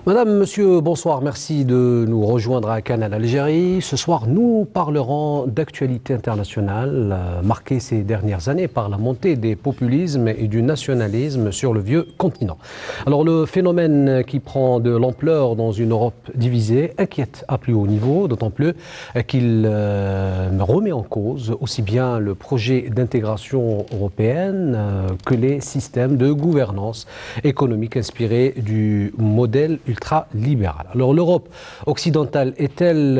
Madame, monsieur, bonsoir. Merci de nous rejoindre à Canal Algérie. Ce soir, nous parlerons d'actualité internationale marquée ces dernières années par la montée des populismes et du nationalisme sur le vieux continent. Alors, le phénomène qui prend de l'ampleur dans une Europe divisée inquiète à plus haut niveau, d'autant plus qu'il remet en cause aussi bien le projet d'intégration européenne que les systèmes de gouvernance économique inspirés du modèle ultra-libérale. Alors l'Europe occidentale est-elle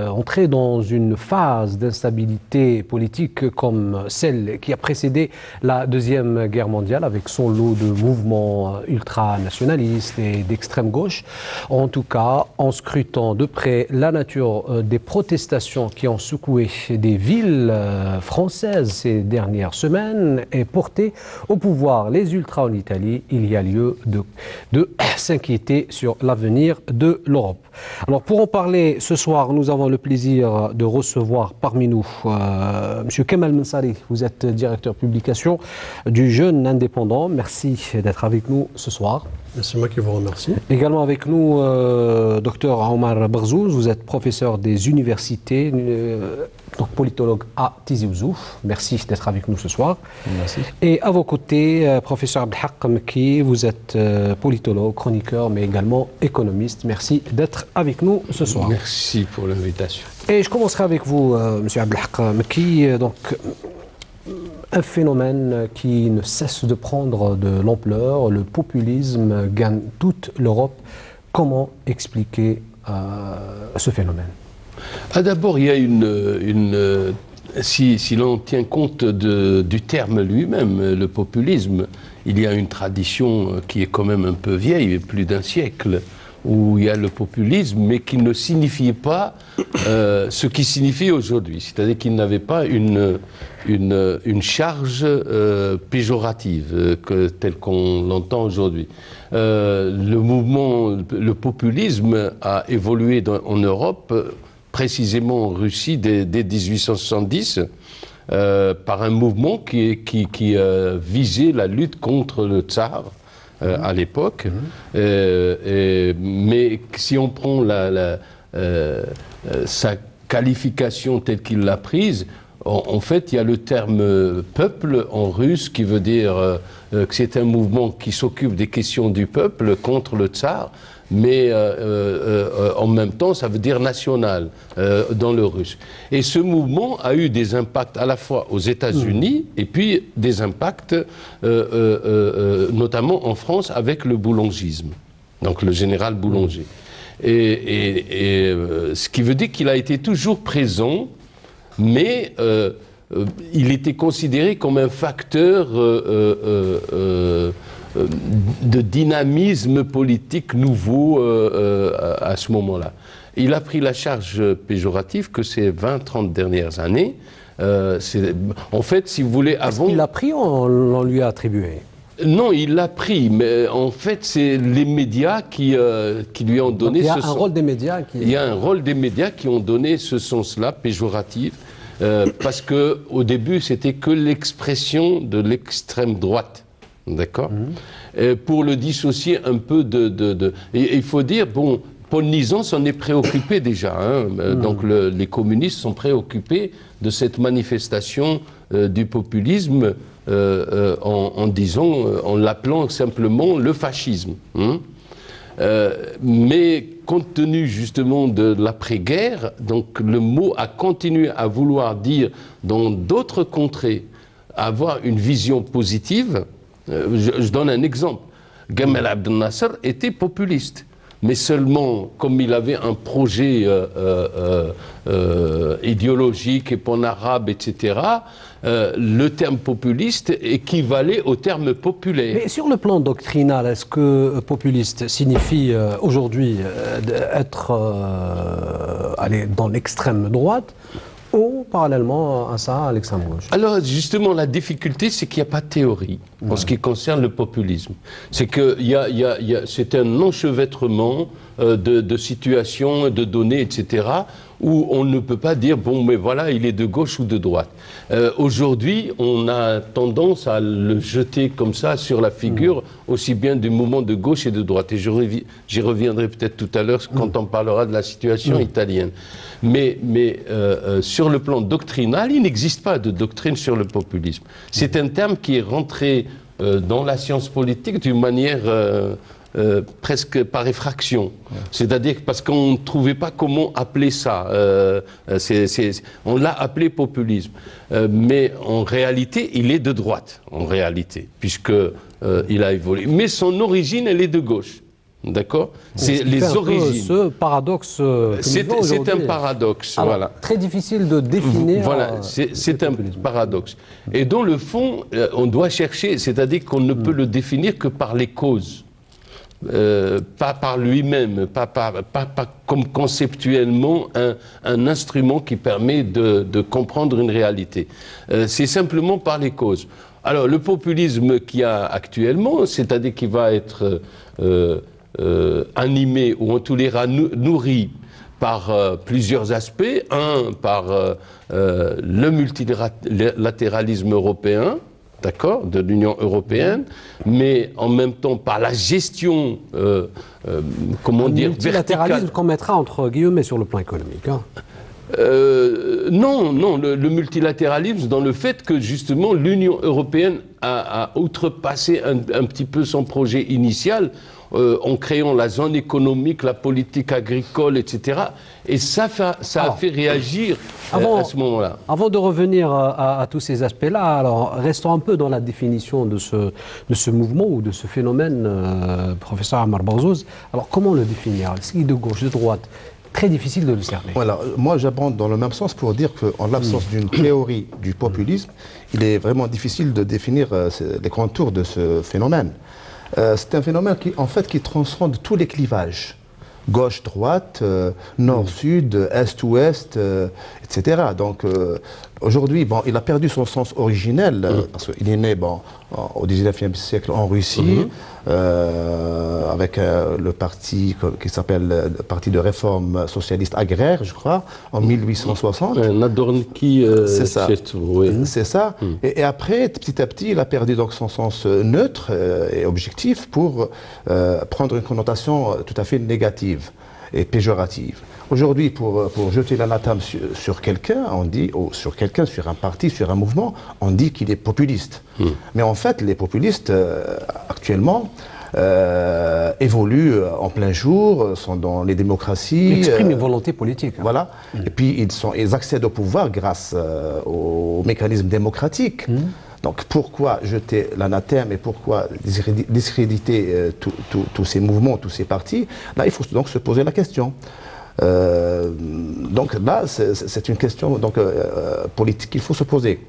entrée dans une phase d'instabilité politique comme celle qui a précédé la Deuxième Guerre mondiale avec son lot de mouvements ultranationalistes et d'extrême gauche? En tout cas, en scrutant de près la nature des protestations qui ont secoué des villes françaises ces dernières semaines et porté au pouvoir les ultras en Italie, il y a lieu de s'inquiéter sur l'avenir de l'Europe. Alors pour en parler ce soir, nous avons le plaisir de recevoir parmi nous M. Kemal Mensari. Vous êtes directeur publication du Jeune Indépendant. Merci d'être avec nous ce soir. C'est moi qui vous remercie. Également avec nous, Dr Omar Berzouz. Vous êtes professeur des universités, donc politologue à Tizi Ouzou. Merci d'être avec nous ce soir. Merci. Et à vos côtés, professeur Abdelhak Mekki, vous êtes politologue, chroniqueur, mais également économiste. Merci d'être avec nous ce soir. Merci pour l'invitation. Et je commencerai avec vous, monsieur Abdelhak Mekki. Donc, un phénomène qui ne cesse de prendre de l'ampleur, le populisme gagne toute l'Europe. Comment expliquer ce phénomène? D'abord, il y a si l'on tient compte du terme lui-même, le populisme, il y a une tradition qui est quand même un peu vieille, plus d'un siècle, où il y a le populisme, mais qui ne signifiait pas ce qui signifie aujourd'hui. C'est-à-dire qu'il n'avait pas une charge péjorative telle qu'on l'entend aujourd'hui. Le populisme a évolué en Europe, précisément en Russie dès 1870, par un mouvement qui visait la lutte contre le tsar à l'époque. Mais si on prend sa qualification telle qu'il l'a prise, en fait, il y a le terme peuple en russe qui veut dire que c'est un mouvement qui s'occupe des questions du peuple contre le tsar, mais en même temps, ça veut dire national dans le russe. Et ce mouvement a eu des impacts à la fois aux États-Unis et puis des impacts notamment en France avec le boulangisme, donc le général Boulanger. Et ce qui veut dire qu'il a été toujours présent, mais il était considéré comme un facteur de dynamisme politique nouveau à ce moment-là. Il a pris la charge péjorative que ces 20-30 dernières années. En fait, si vous voulez, avant... Il l'a pris ou on lui a attribué? Non, il l'a pris, mais en fait, c'est les médias qui lui ont donné ce sens. Il y a un rôle des médias qui... Il y a un rôle des médias qui ont donné ce sens-là, péjoratif, parce qu'au début, c'était que l'expression de l'extrême droite. D'accord. Pour le dissocier un peu Et il faut dire, bon, Paul Nizan s'en est préoccupé déjà. Donc les communistes sont préoccupés de cette manifestation du populisme en l'appelant simplement le fascisme. Mais compte tenu justement de l'après-guerre, donc le mot a continué à vouloir dire dans d'autres contrées avoir une vision positive. Je donne un exemple. Gamal Abdel Nasser était populiste, mais seulement comme il avait un projet idéologique et pan-arabe, etc., le terme populiste équivalait au terme populaire. Mais sur le plan doctrinal, est-ce que populiste signifie aujourd'hui être aller dans l'extrême droite ou parallèlement à ça, à l'extrême gauche? Alors justement, la difficulté, c'est qu'il n'y a pas de théorie en ce qui concerne le populisme. C'est que c'est un enchevêtrement de situations, de données, etc., où on ne peut pas dire, bon, mais voilà, il est de gauche ou de droite. Aujourd'hui, on a tendance à le jeter comme ça sur la figure, aussi bien du mouvement de gauche et de droite. Et j'y reviendrai peut-être tout à l'heure quand on parlera de la situation italienne. Mais sur le plan doctrinal, il n'existe pas de doctrine sur le populisme. C'est un terme qui est rentré dans la science politique d'une manière presque par effraction. C'est-à-dire parce qu'on ne trouvait pas comment appeler ça. On l'a appelé populisme. Mais en réalité, il est de droite, en réalité, puisqu'il a évolué. Mais son origine, elle est de gauche. D'accord? C'est les origines. Ce paradoxe. C'est un paradoxe. Alors, voilà. Très difficile de définir. Voilà, c'est un paradoxe. Et dans le fond, on doit chercher, c'est-à-dire qu'on ne peut le définir que par les causes. Pas par lui-même, pas comme conceptuellement un instrument qui permet de comprendre une réalité. C'est simplement par les causes. Alors, le populisme qu'il y a actuellement, c'est-à-dire qu'il va être animé, ou en tous les cas nourri par plusieurs aspects. Un, par le multilatéralisme européen, d'accord, de l'Union européenne, mais en même temps par la gestion, comment dire, multilatéralisme qu'on mettra entre guillemets sur le plan économique. Hein. Non, le multilatéralisme dans le fait que justement l'Union européenne a outrepassé un petit peu son projet initial en créant la zone économique, la politique agricole, etc. Et ça a fait réagir à ce moment-là. Avant de revenir à tous ces aspects-là, alors restons un peu dans la définition de ce mouvement ou de ce phénomène, professeur Ammar Baghzouz. Alors comment le définir? Est-ce qu'il est de gauche, de droite? Très difficile de le cerner. Voilà, moi j'abonde dans le même sens pour dire qu'en l'absence d'une théorie du populisme, il est vraiment difficile de définir les contours de ce phénomène. C'est un phénomène qui transcende tous les clivages. Gauche, droite, nord, sud, est, ouest, etc. Donc aujourd'hui, il a perdu son sens originel parce qu'il est né au XIXe siècle en Russie avec le parti qui s'appelle le Parti de réforme socialiste agraire, je crois, en 1860. Nadornki, c'est ça. C'est ça. Et après, petit à petit, il a perdu donc son sens neutre et objectif pour prendre une connotation tout à fait négative et péjorative. Aujourd'hui, pour jeter l'anathème sur quelqu'un, on dit, sur un parti, sur un mouvement, on dit qu'il est populiste. Mais en fait, les populistes, actuellement, évoluent en plein jour, sont dans les démocraties. Ils expriment une volonté politique. Hein. Voilà. Et puis, ils accèdent au pouvoir grâce aux mécanismes démocratiques. Donc pourquoi jeter l'anathème et pourquoi discréditer tous ces mouvements, tous ces partis? Là, il faut donc se poser la question. Donc là, c'est une question politique qu'il faut se poser.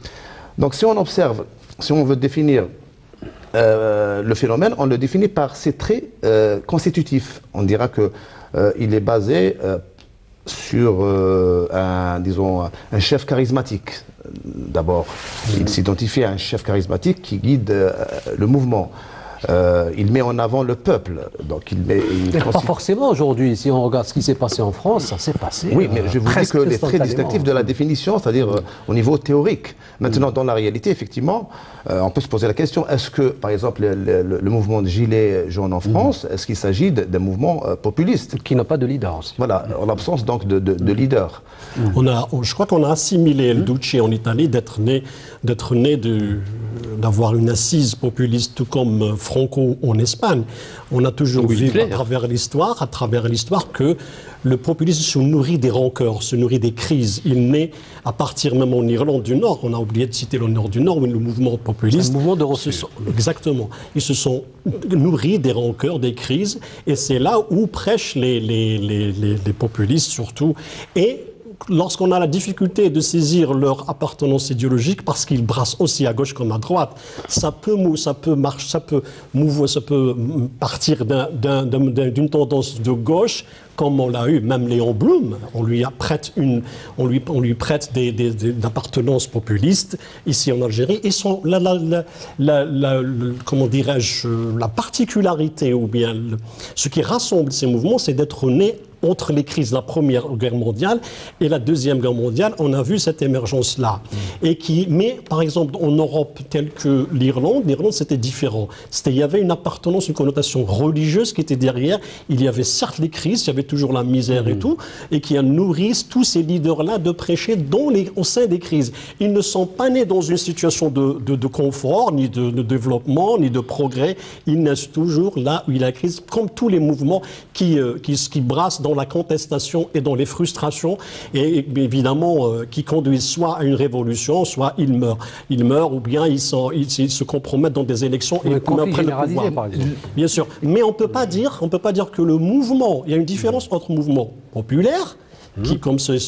Donc si on observe, si on veut définir le phénomène, on le définit par ses traits constitutifs. On dira qu'il est basé sur un chef charismatique. D'abord, il s'identifie à un chef charismatique qui guide le mouvement. Il met en avant le peuple. Donc mais pas forcément aujourd'hui. Si on regarde ce qui s'est passé en France, ça s'est passé. Oui, mais je vous dis que les traits distinctifs de la définition, c'est-à-dire au niveau théorique. Maintenant, dans la réalité, effectivement, on peut se poser la question, est-ce que, par exemple, le mouvement de Gilets jaunes en France, est-ce qu'il s'agit d'un mouvement populiste? Qui n'a pas de leader aussi. Voilà, en l'absence donc de leader. Je crois qu'on a assimilé El Duce en Italie d'avoir une assise populiste, tout comme Franco en Espagne. On a toujours vu à travers l'histoire que le populisme se nourrit des rancœurs, se nourrit des crises. Il naît à partir même en Irlande du Nord. On a oublié de citer le Nord du Nord, où le mouvement populiste. Le mouvement de ressort. Exactement. Ils se sont nourris des rancœurs, des crises, et c'est là où prêchent les populistes surtout. Et lorsqu'on a la difficulté de saisir leur appartenance idéologique, parce qu'ils brassent aussi à gauche comme à droite, ça peut partir d'une tendance de gauche, comme on l'a eu, même Léon Blum, on lui prête des appartenances populistes ici en Algérie. Et comment dirais-je, la particularité, ou bien ce qui rassemble ces mouvements, c'est d'être nés entre les crises de la Première Guerre mondiale et la Deuxième Guerre mondiale. On a vu cette émergence-là. Mais, par exemple, en Europe, telle que l'Irlande, c'était différent. Il y avait une appartenance, une connotation religieuse qui était derrière. Il y avait certes les crises, il y avait toujours la misère et tout, et qui nourrissent tous ces leaders-là de prêcher au sein des crises. Ils ne sont pas nés dans une situation de confort, ni de développement, ni de progrès. Ils naissent toujours là où il y a la crise, comme tous les mouvements qui brassent dans la contestation et dans les frustrations, et évidemment qui conduisent soit à une révolution, soit ils meurent, ou bien ils se compromettent dans des élections et prennent le pouvoir. Par exemple. Bien sûr, mais on peut pas dire que le mouvement, il y a une différence entre mouvement populaire, qui, comme c'est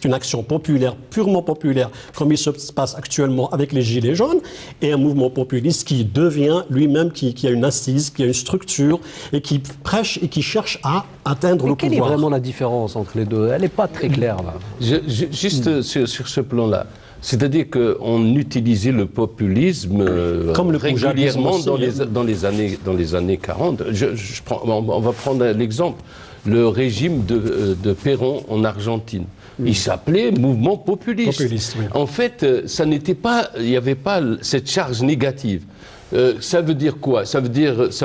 une action populaire, purement populaire, comme il se passe actuellement avec les Gilets jaunes, et un mouvement populiste qui devient lui-même, qui a une assise, qui a une structure, et qui prêche et qui cherche à atteindre le pouvoir. Quelle est vraiment la différence entre les deux? Elle n'est pas très claire, là. Juste sur ce plan-là. C'est-à-dire qu'on utilisait le populisme régulièrement dans les années 40. On va prendre l'exemple. Le régime de Perón en Argentine. Il s'appelait mouvement populiste. Oui. En fait, il n'y avait pas cette charge négative. Ça veut dire quoi? Ça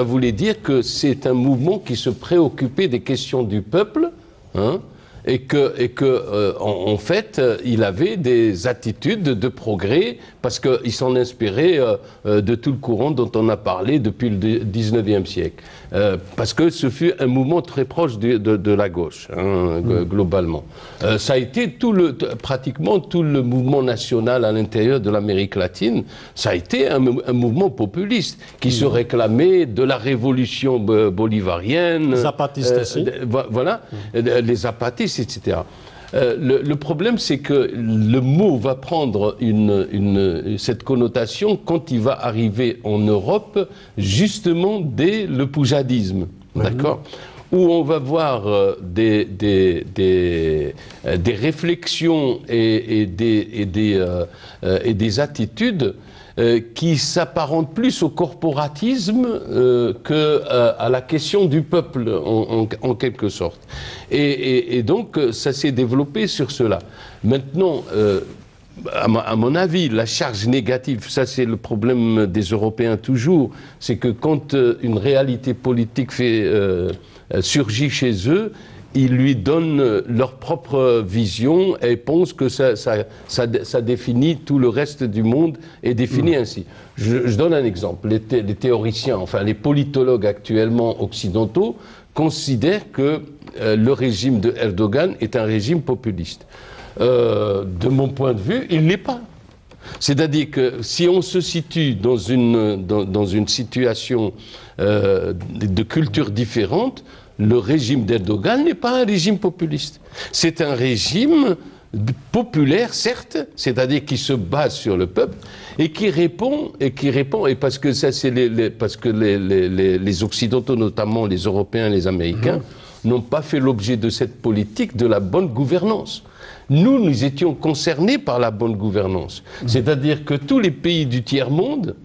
voulait dire que c'est un mouvement qui se préoccupait des questions du peuple, hein, et que en fait, il avait des attitudes de progrès parce qu'il s'en inspirait de tout le courant dont on a parlé depuis le 19e siècle. Parce que ce fut un mouvement très proche de la gauche, hein, globalement. Ça a été pratiquement tout le mouvement national à l'intérieur de l'Amérique latine, ça a été un mouvement populiste qui se réclamait de la révolution bolivarienne. Les zapatistes aussi. Voilà, les zapatistes, etc. Le problème, c'est que le mot va prendre cette connotation quand il va arriver en Europe, justement dès le poujadisme, d'accord, où on va voir des réflexions et des attitudes qui s'apparentent plus au corporatisme qu'à la question du peuple, en quelque sorte. Et donc, ça s'est développé sur cela. Maintenant, à mon avis, la charge négative, ça c'est le problème des Européens toujours, c'est que quand une réalité politique surgit chez eux, ils lui donnent leur propre vision et pensent que ça définit tout le reste du monde et définit ainsi. Je donne un exemple. Les théoriciens, enfin les politologues actuellement occidentaux, considèrent que le régime de Erdogan est un régime populiste. De mon point de vue, il ne l'est pas. C'est-à-dire que si on se situe dans une situation de culture différente, le régime d'Erdogan n'est pas un régime populiste. C'est un régime populaire, certes, c'est-à-dire qui se base sur le peuple et qui répond, et parce que ça c'est parce que les Occidentaux, notamment les Européens, les Américains, n'ont pas fait l'objet de cette politique de la bonne gouvernance. Nous étions concernés par la bonne gouvernance. C'est-à-dire que tous les pays du tiers-monde,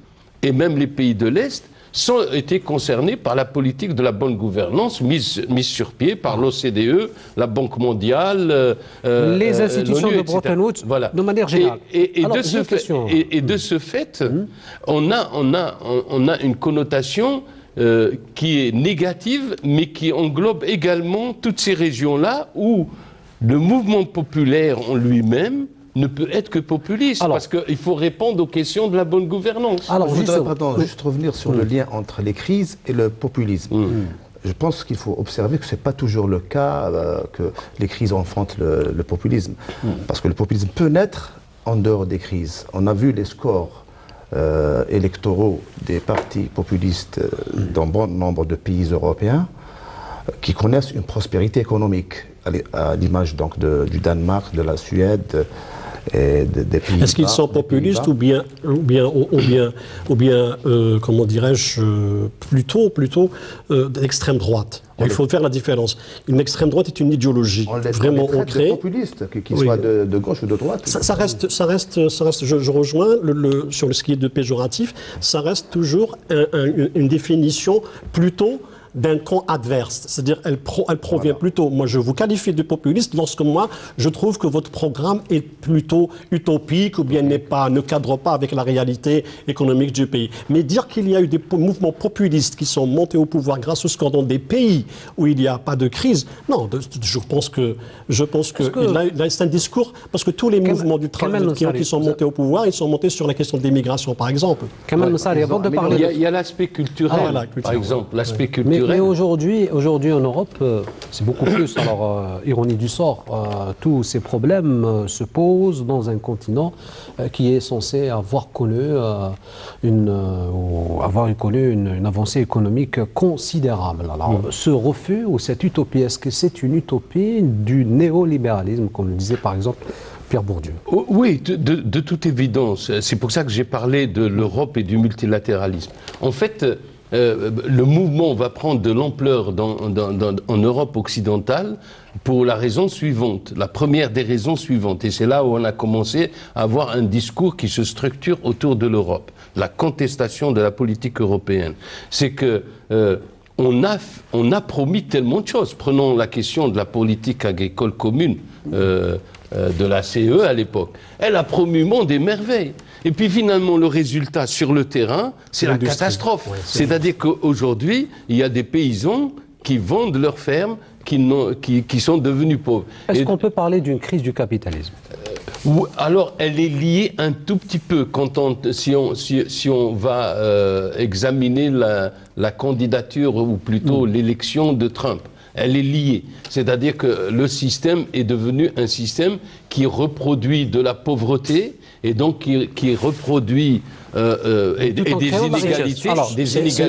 et même les pays de l'Est, ont été concernés par la politique de la bonne gouvernance mise sur pied par l'OCDE, la Banque mondiale, les institutions de Bretton Woods, voilà, de manière générale. Et de ce fait, on a une connotation qui est négative, mais qui englobe également toutes ces régions-là où le mouvement populaire en lui-même ne peut être que populiste, parce qu'il faut répondre aux questions de la bonne gouvernance. Alors, je voudrais juste revenir sur le lien entre les crises et le populisme. Je pense qu'il faut observer que ce n'est pas toujours le cas que les crises enfantent le populisme. Parce que le populisme peut naître en dehors des crises. On a vu les scores électoraux des partis populistes dans bon nombre de pays européens qui connaissent une prospérité économique. à l'image donc du Danemark, de la Suède et des Pays-Bas. Est-ce qu'ils sont populistes ou bien comment dirais-je, plutôt d'extrême droite? Il faut faire la différence. Une extrême droite est une idéologie vraiment ancrée. Populiste, qu'ils soient de gauche ou de droite. Ça reste, je rejoins sur ce qui est de péjoratif, ça reste toujours une définition plutôt d'un camp adverse, c'est-à-dire elle provient plutôt, moi je vous qualifie de populiste lorsque moi je trouve que votre programme est plutôt utopique ou bien ne cadre pas avec la réalité économique du pays. Mais dire qu'il y a eu des mouvements populistes qui sont montés au pouvoir grâce au score dans des pays où il n'y a pas de crise, non, je pense que c'est un discours, parce que tous les mouvements du travail qui sont montés au pouvoir, ils sont montés sur la question de l'immigration par exemple. Il y a l'aspect culturel, par exemple, l'aspect culturel. Mais aujourd'hui en Europe, c'est beaucoup plus. Alors, ironie du sort, tous ces problèmes se posent dans un continent qui est censé avoir connu une avancée économique considérable. Alors, ce refus ou cette utopie, est-ce que c'est une utopie du néolibéralisme, comme le disait par exemple Pierre Bourdieu? Oui, de toute évidence. C'est pour ça que j'ai parlé de l'Europe et du multilatéralisme. En fait, le mouvement va prendre de l'ampleur en Europe occidentale pour la raison suivante, la première des raisons suivantes. Et c'est là où on a commencé à avoir un discours qui se structure autour de l'Europe, la contestation de la politique européenne. C'est que on a promis tellement de choses. Prenons la question de la politique agricole commune de la CE à l'époque. Elle a promu monde et merveilles. Et puis finalement, le résultat sur le terrain, c'est la catastrophe. Ouais, c'est-à-dire qu'aujourd'hui, il y a des paysans qui vendent leurs fermes, qui sont devenus pauvres. Est-ce qu'on peut parler d'une crise du capitalisme? Alors, elle est liée un tout petit peu si on va examiner la candidature, ou plutôt l'élection de Trump. Elle est liée. C'est-à-dire que le système est devenu un système qui reproduit de la pauvreté et donc qui reproduit des inégalités,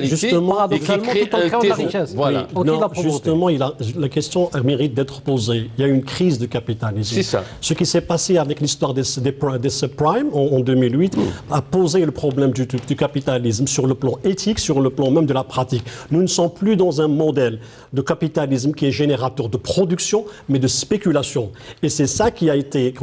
justement, et qui crée un terreau. Voilà. Oui, non, justement, la question mérite d'être posée. Il y a une crise du capitalisme. C'est ça. Ce qui s'est passé avec l'histoire des subprimes en 2008 a posé le problème du capitalisme sur le plan éthique, sur le plan même de la pratique. Nous ne sommes plus dans un modèle de capitalisme qui est générateur de production, mais de spéculation. Et c'est ça qui a été,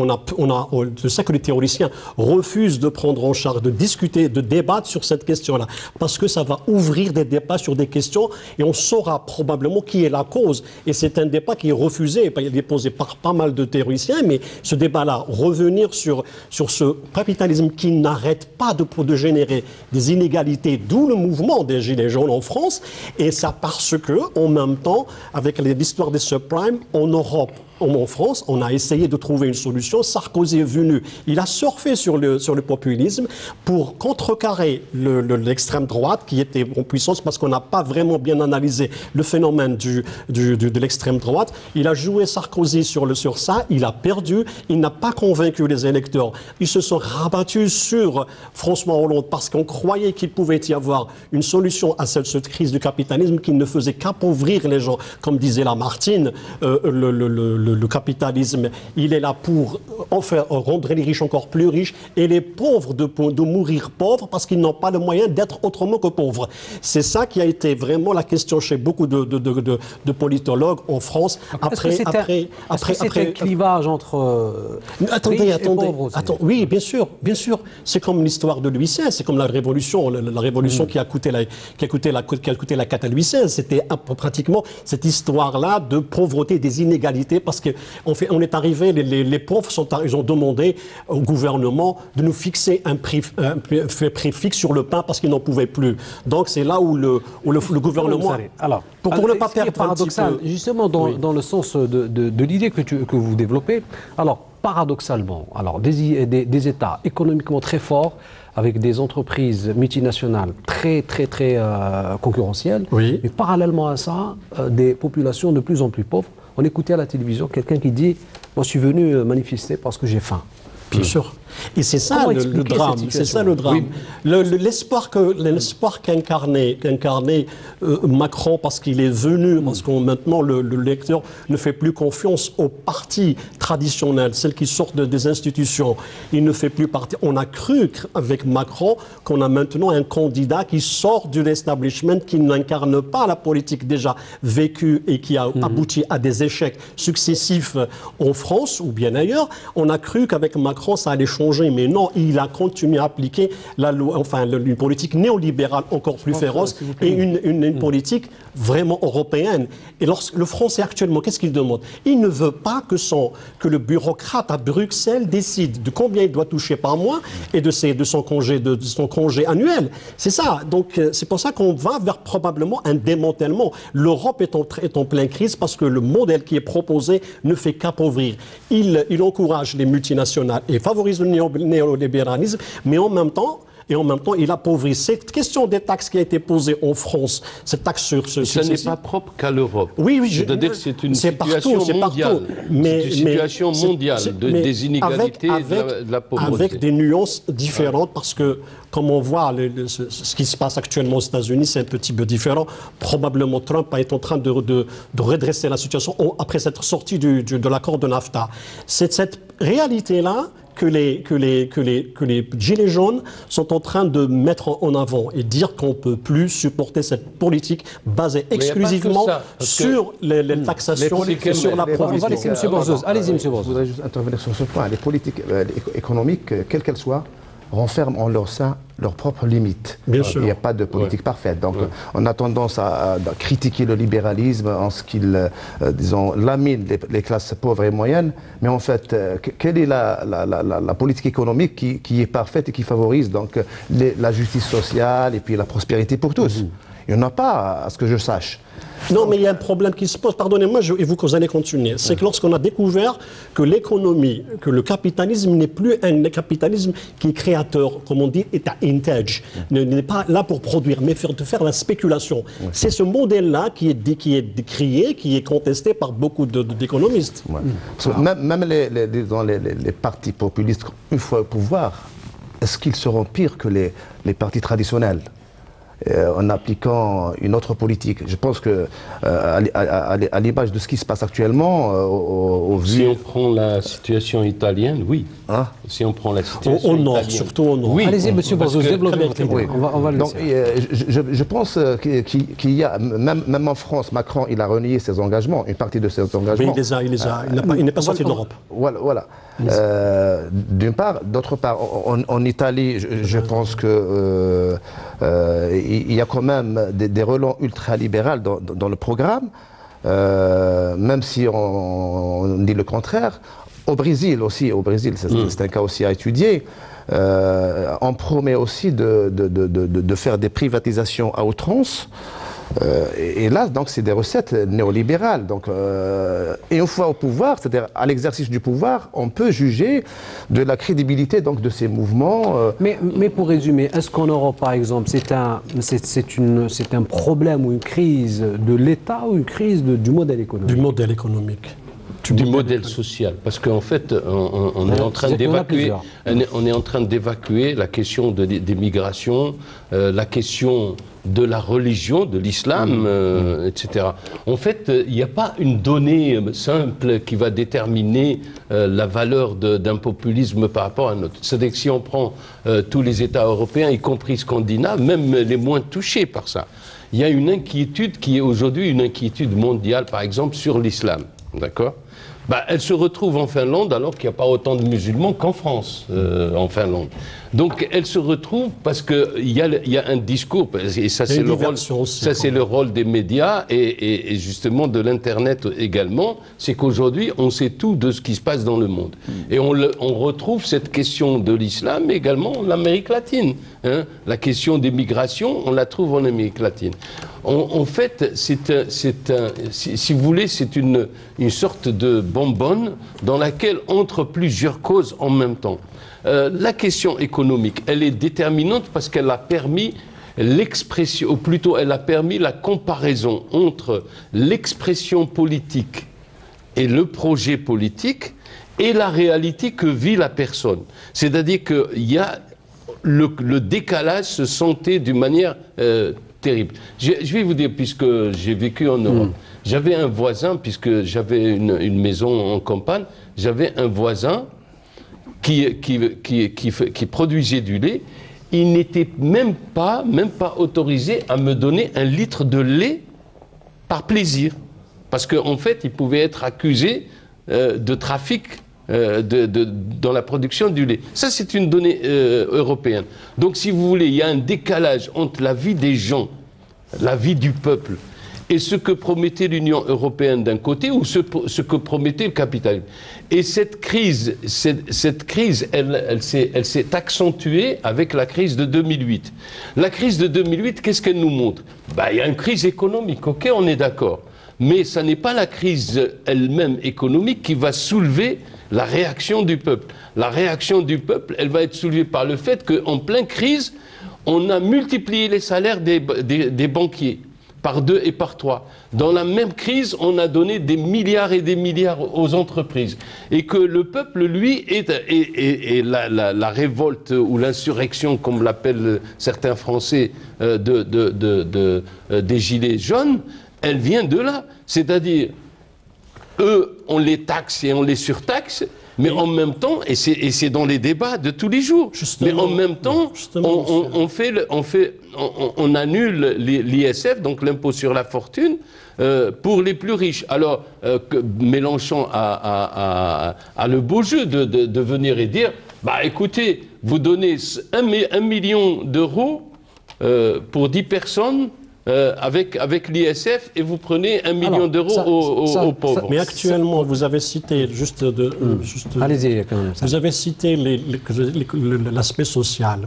c'est ça que les théoriciens refusent de prendre en charge, de discuter, de débattre sur cette question-là, parce que ça va ouvrir des débats sur des questions et on saura probablement qui est la cause. Et c'est un débat qui est refusé, il est posé par pas mal de théoriciens, mais ce débat-là, revenir sur ce capitalisme qui n'arrête pas de générer des inégalités, d'où le mouvement des Gilets jaunes en France, et ça parce que, en même temps, avec l'histoire des subprimes, en Europe, en France, on a essayé de trouver une solution. Sarkozy est venu, il a surfé sur le populisme pour contrecarrer l'extrême droite qui était en puissance parce qu'on n'a pas vraiment bien analysé le phénomène de l'extrême droite. Il a joué Sarkozy sur ça, il a perdu, il n'a pas convaincu les électeurs. Ils se sont rabattus sur François Hollande parce qu'on croyait qu'il pouvait y avoir une solution à cette crise du capitalisme qui ne faisait qu'appauvrir les gens. Comme disait Lamartine, le capitalisme, il est là pour rendre les riches encore plus riches et les pauvres de mourir pauvres parce qu'ils n'ont pas le moyen d'être autrement que pauvres. C'est ça qui a été vraiment la question chez beaucoup de politologues en France. Après, un clivage entre attendez. Oui, bien sûr. C'est comme l'histoire de Louis XVI, c'est comme la révolution qui a coûté la carte à Louis XVI. C'était pratiquement cette histoire-là de pauvreté, des inégalités, parce qu'on est arrivé, les pauvres ils ont demandé au gouvernement de nous fixer un prix fixe sur le pain parce qu'ils n'en pouvaient plus. Donc c'est là où le gouvernement... Alors, pour ne pas perdre paradoxal, justement dans le sens de l'idée que vous développez, alors paradoxalement, des États économiquement très forts, avec des entreprises multinationales très concurrentielles, mais parallèlement à ça, des populations de plus en plus pauvres. On écoutait à la télévision quelqu'un qui dit « Moi, je suis venu manifester parce que j'ai faim ». Bien sûr. Et c'est ça le drame. C'est ça le drame. Oui. L'espoir qu'incarnait Macron parce qu'il est venu, parce que maintenant le lecteur ne fait plus confiance aux partis traditionnels, celles qui sortent des institutions. Il ne fait plus partie. On a cru avec Macron qu'on a maintenant un candidat qui sort de l'establishment, qui n'incarne pas la politique déjà vécue et qui a abouti à des échecs successifs en France ou bien ailleurs. On a cru qu'avec Macron ça allait changer, mais non, il a continué à appliquer la loi, enfin une politique néolibérale encore plus féroce et une politique vraiment européenne. Et lorsque le Français actuellement, qu'est-ce qu'il demande? Il ne veut pas que le bureaucrate à Bruxelles décide de combien il doit toucher par mois et de son congé annuel. C'est ça. Donc c'est pour ça qu'on va vers probablement un démantèlement. L'Europe est en pleine crise parce que le modèle qui est proposé ne fait qu'appauvrir. Il encourage les multinationales et favorise le néolibéralisme, mais en même temps, il appauvrit. Cette question des taxes qui a été posée en France, cette taxe sur ça n'est pas propre qu'à l'Europe. Oui, c'est-à-dire que c'est une situation mondiale. C'est une situation mondiale des inégalités de la pauvreté. Avec des nuances différentes, parce que, comme on voit, ce qui se passe actuellement aux États-Unis, c'est un petit peu différent. Probablement, Trump est en train de redresser la situation après s'être sorti de l'accord de NAFTA. C'est cette réalité-là que les gilets jaunes sont en train de mettre en avant et dire qu'on ne peut plus supporter cette politique basée exclusivement sur les taxations et sur la provision. On va laisser M. Borzoz. Allez-y, M. Borzoz. Je voudrais juste intervenir sur ce point. Les politiques économiques, quelles qu'elles soient, renferment en leur sein leurs propres limites. Bien sûr. Il n'y a pas de politique parfaite. Donc, on a tendance à critiquer le libéralisme en ce qu'il, disons, lamine les classes pauvres et moyennes. Mais en fait, quelle est la politique économique qui est parfaite et qui favorise donc la justice sociale et puis la prospérité pour tous? Il n'y en a pas, à ce que je sache. Non, mais il y a un problème qui se pose. Pardonnez-moi, et vous allez continuer. C'est que lorsqu'on a découvert que l'économie, que le capitalisme n'est plus un capitalisme qui est créateur, comme on dit, est à intage, n'est pas là pour produire, mais de faire la spéculation. C'est ce modèle-là qui est décrié, qui est contesté par beaucoup d'économistes. Même les partis populistes, une fois au pouvoir, est-ce qu'ils seront pires que les partis traditionnels en appliquant une autre politique? Je pense que, à l'image de ce qui se passe actuellement, si on prend la situation italienne, oui. Hein? Si on prend la situation au nord, surtout au nord. Oui. Allez-y, M. Borzoz, développez votre idée. On va le donc, je pense qu'il y a, même en France, Macron, il a renié ses engagements, une partie de ses engagements. Mais il n'est pas sorti de l'Europe. Voilà. D'une part. D'autre part, en Italie, je pense que il y a quand même des relents ultralibérales dans le programme, même si on dit le contraire. Au Brésil, c'est un cas aussi à étudier. On promet aussi de faire des privatisations à outrance. Et là, donc, c'est des recettes néolibérales. Donc, et une fois au pouvoir, c'est-à-dire à l'exercice du pouvoir, on peut juger de la crédibilité donc, de ces mouvements. Mais pour résumer, est-ce qu'en Europe, par exemple, c'est un problème ou une crise de l'État ou une crise du modèle économique? Du modèle économique. Du modèle social, parce qu'en fait, on est en train d'évacuer la question des migrations, la question de la religion, de l'islam, etc. En fait, il n'y a pas une donnée simple qui va déterminer la valeur d'un populisme par rapport à un autre. C'est-à-dire que si on prend tous les États européens, y compris scandinaves, même les moins touchés par ça, il y a une inquiétude qui est aujourd'hui une inquiétude mondiale, par exemple, sur l'islam. D'accord ? Elle se retrouve en Finlande alors qu'il n'y a pas autant de musulmans qu'en France, en Finlande. Donc elle se retrouve parce qu'il y a un discours, et ça c'est le rôle des médias et justement de l'Internet également, c'est qu'aujourd'hui on sait tout de ce qui se passe dans le monde. Et on retrouve cette question de l'islam également en Amérique latine. Hein. La question des migrations, on la trouve en Amérique latine. En fait, si vous voulez, c'est une sorte de bonbonne dans laquelle entrent plusieurs causes en même temps. La question économique, elle est déterminante parce qu'elle a permis l'expression, ou plutôt elle a permis la comparaison entre l'expression politique et le projet politique et la réalité que vit la personne. C'est-à-dire qu'il y a le décalage se sentait d'une manière terrible. Je vais vous dire, puisque j'ai vécu en Europe, j'avais un voisin, puisque j'avais une maison en campagne, j'avais un voisin qui produisait du lait. Il n'était même pas autorisé à me donner 1 litre de lait par plaisir. Parce qu'en fait, il pouvait être accusé de trafic dans la production du lait. Ça, c'est une donnée européenne. Donc, si vous voulez, il y a un décalage entre la vie des gens, la vie du peuple, et ce que promettait l'Union européenne d'un côté, ou ce que promettait le capitalisme. Et cette crise, elle s'est accentuée avec la crise de 2008. La crise de 2008, qu'est-ce qu'elle nous montre? Il y a une crise économique, ok, on est d'accord. Mais ce n'est pas la crise elle-même économique qui va soulever la réaction du peuple. La réaction du peuple, elle va être soulevée par le fait qu'en pleine crise, on a multiplié les salaires des banquiers par 2 et par 3. Dans la même crise, on a donné des milliards et des milliards aux entreprises. Et que le peuple, lui, et la révolte ou l'insurrection, comme l'appellent certains Français, des Gilets jaunes, elle vient de là. C'est-à-dire, eux, on les taxe et on les surtaxe, mais en même temps, et c'est dans les débats de tous les jours, mais en même temps, on annule l'ISF, donc l'impôt sur la fortune, pour les plus riches. Alors, Mélenchon a le beau jeu de venir et dire, écoutez, vous donnez 1 million d'euros pour 10 personnes, avec l'ISF, et vous prenez 1 million d'euros aux pauvres. Mais actuellement, vous avez cité, allez-y, quand même. Vous avez cité l'aspect social.